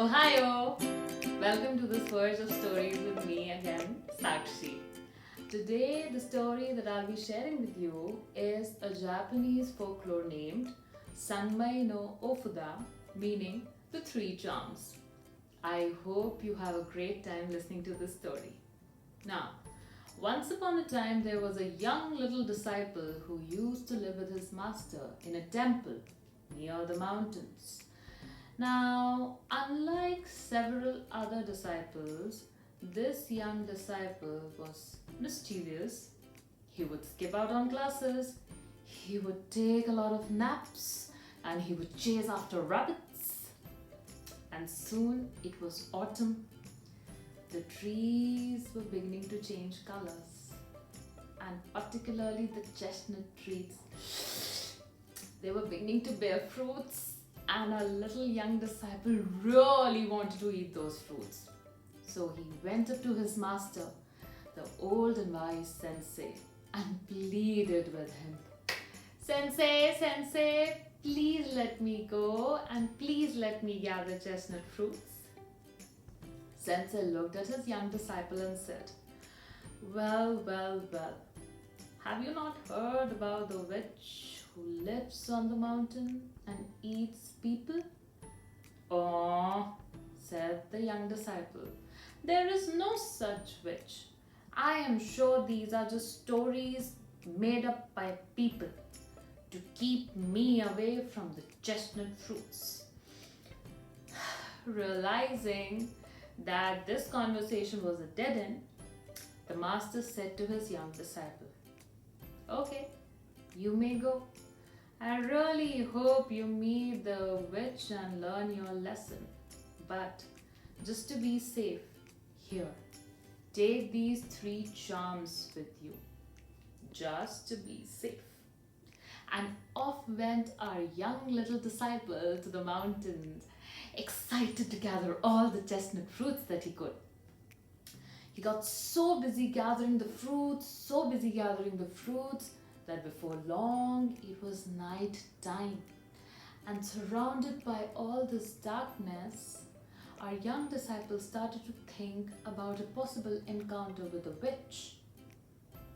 Ohio! Welcome to this Verge of Stories with me again, Sakshi. Today, the story that I'll be sharing with you is a Japanese folklore named Sanmai no Ofuda, meaning the three charms. I hope you have a great time listening to this story. Now, once upon a time, there was a young little disciple who used to live with his master in a temple near the mountains. Now, unlike several other disciples, this young disciple was mischievous. He would skip out on classes, he would take a lot of naps, and he would chase after rabbits. And soon it was autumn. The trees were beginning to change colors, and particularly the chestnut trees. They were beginning to bear fruits, and our little young disciple really wanted to eat those fruits. So he went up to his master, the old and wise sensei, and pleaded with him. Sensei, please let me go and please let me gather chestnut fruits. Sensei looked at his young disciple and said, well, have you not heard about the witch who lives on the mountain and eats people? Oh, said the young disciple, there is no such witch. I am sure these are just stories made up by people to keep me away from the chestnut fruits. Realizing that this conversation was a dead end, the master said to his young disciple, okay, you may go. I really hope you meet the witch and learn your lesson. But just to be safe, here, take these three charms with you. Just to be safe. And off went our young little disciple to the mountains, excited to gather all the chestnut fruits that he could. He got so busy gathering the fruits, that before long it was night time. And surrounded by all this darkness, our young disciple started to think about a possible encounter with a witch.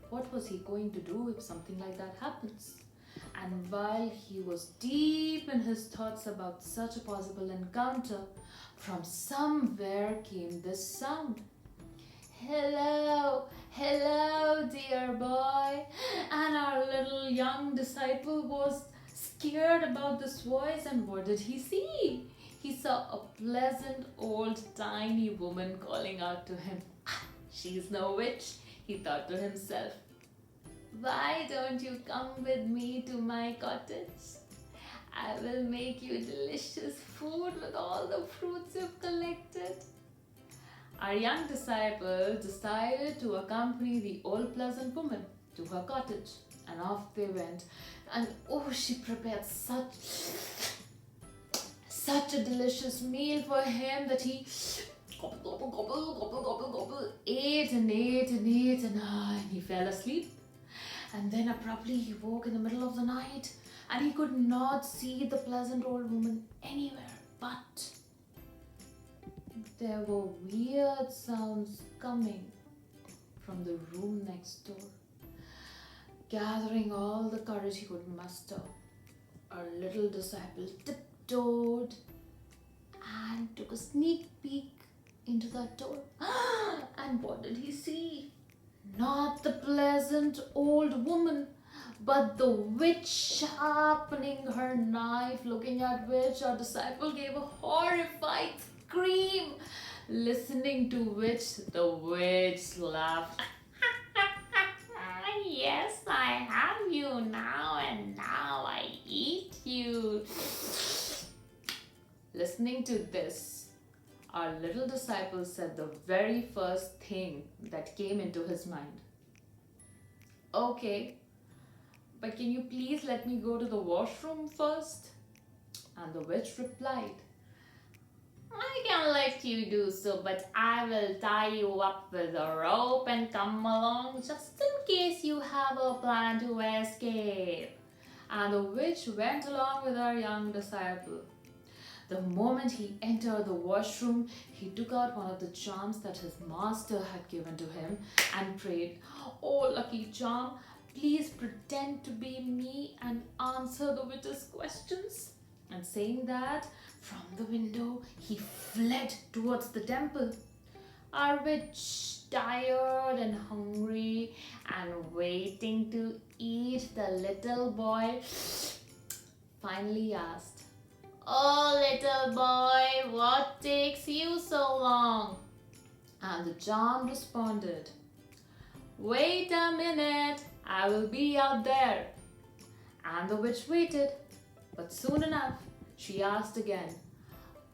What was he going to do if something like that happens? And while he was deep in his thoughts about such a possible encounter, from somewhere came this sound. Hello, dear boy. And our little young disciple was scared about this voice, and what did he see? He saw a pleasant old tiny woman calling out to him. She's no witch, he thought to himself. Why don't you come with me to my cottage? I will make you delicious food with all the fruits you've collected. Our young disciple decided to accompany the old pleasant woman to her cottage, and off they went. And oh, she prepared such a delicious meal for him that he gobble, ate and he fell asleep. And then abruptly he woke in the middle of the night, and he could not see the pleasant old woman anywhere, but there were weird sounds coming from the room next door. Gathering all the courage he could muster, our little disciple tiptoed and took a sneak peek into that door. And what did he see? Not the pleasant old woman, but the witch sharpening her knife, looking at which our disciple gave a horrified scream, listening to which the witch laughed. Yes, I have you now, and now I eat you. Listening to this, our little disciple said the very first thing that came into his mind. Okay, but can you please let me go to the washroom first? And the witch replied, I can let you do so, but I will tie you up with a rope and come along just in case you have a plan to escape. And the witch went along with our young disciple. The moment he entered the washroom, he took out one of the charms that his master had given to him and prayed, "Oh, lucky charm, please pretend to be me and answer the witch's questions." And saying that, from the window, he fled towards the temple. Our witch, tired and hungry and waiting to eat, the little boy finally asked, "Oh, little boy, what takes you so long?" And the charm responded, "Wait a minute, I will be out there." And the witch waited, but soon enough she asked again,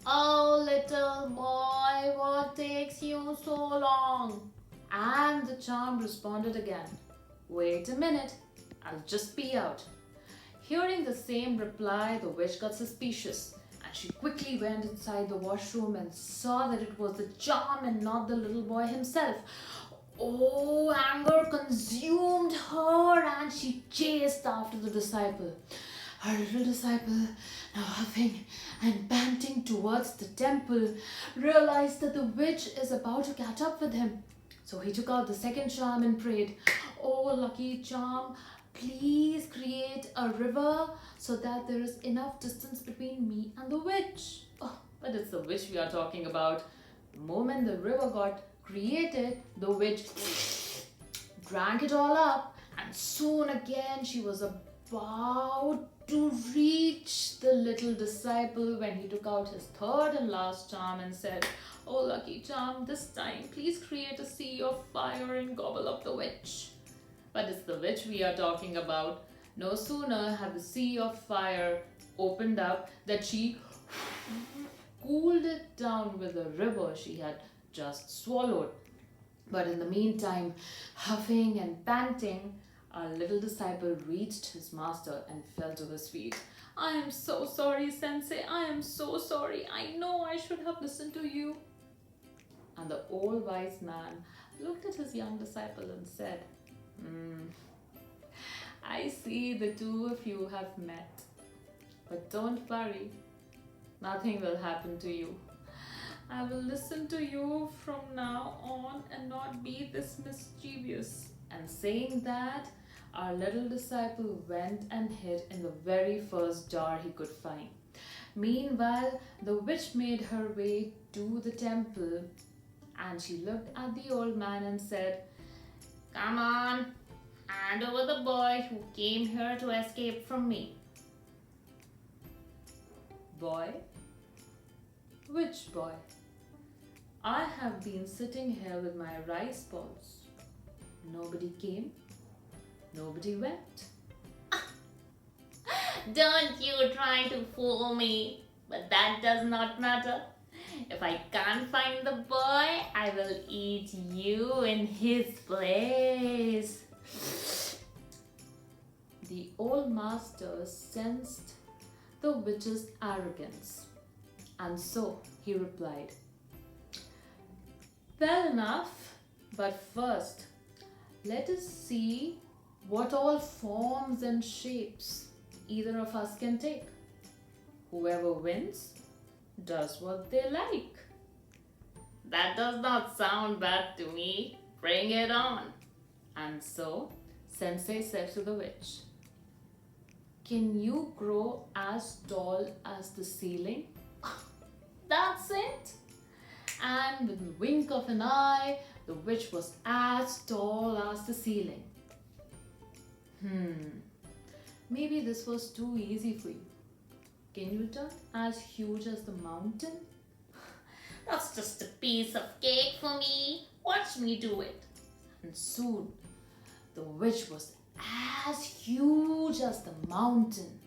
"Oh, little boy, what takes you so long?" And the charm responded again, "Wait a minute, I'll just be out." Hearing the same reply, the witch got suspicious and she quickly went inside the washroom and saw that it was the charm and not the little boy himself. Oh, anger consumed her and she chased after the disciple. Her little disciple, now huffing and panting towards the temple, realized that the witch is about to catch up with him. So he took out the second charm and prayed, "Oh, lucky charm, please create a river so that there is enough distance between me and the witch." Oh, but it's the witch we are talking about. The moment the river got created, the witch drank it all up, and soon again she was about to reach the little disciple when he took out his third and last charm and said, "Oh, lucky charm, this time please create a sea of fire and gobble up the witch." But it's the witch we are talking about. No sooner had the sea of fire opened up that she cooled it down with the river she had just swallowed. But in the meantime, huffing and panting, our little disciple reached his master and fell to his feet. "I am so sorry, Sensei. I am so sorry. I know I should have listened to you." And the old wise man looked at his young disciple and said, "I see the two of you have met. But don't worry, nothing will happen to you. I will listen to you from now on and not be this mischievous." And saying that, our little disciple went and hid in the very first jar he could find. Meanwhile, the witch made her way to the temple and she looked at the old man and said, "Come on, hand over the boy who came here to escape from me." "Boy? Which boy? I have been sitting here with my rice balls. Nobody came, nobody went." Don't you try to fool me, but that does not matter. If I can't find the boy, I will eat you in his place. The old master sensed the witch's arrogance, and so he replied, "Well enough, but first, let us see what all forms and shapes either of us can take. Whoever wins does what they like." That does not sound bad to me. Bring it on. And so Sensei said to the witch, "Can you grow as tall as the ceiling?" That's it. And with a wink of an eye, the witch was as tall as the ceiling. Maybe this was too easy for you. Can you turn as huge as the mountain? That's just a piece of cake for me. Watch me do it. And soon, the witch was as huge as the mountain.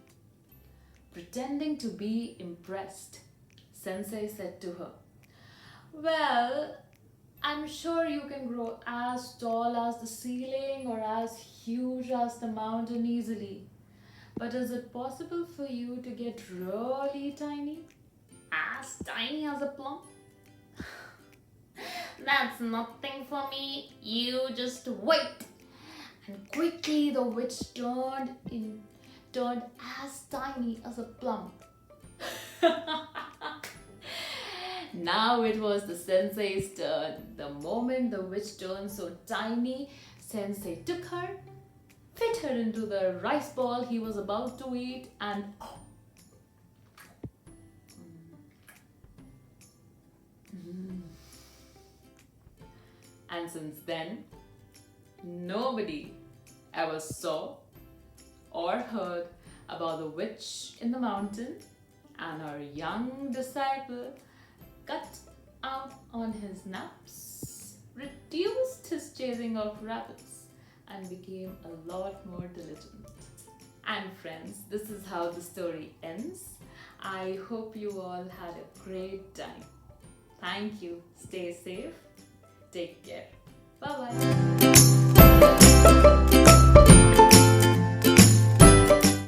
Pretending to be impressed, Sensei said to her, "Well, I'm sure you can grow as tall as the ceiling or as huge as the mountain easily. But is it possible for you to get really tiny? As tiny as a plum? That's nothing for me. You just wait." And quickly the witch turned as tiny as a plum. Now it was the sensei's turn. The moment the witch turned so tiny, Sensei took her, fit her into the rice ball he was about to eat, and And since then, nobody ever saw or heard about the witch in the mountain, and her young disciple cut out on his naps, reduced his chasing of rabbits, and became a lot more diligent. And friends, this is how the story ends. I hope you all had a great time. Thank you. Stay safe. Take care. Bye bye.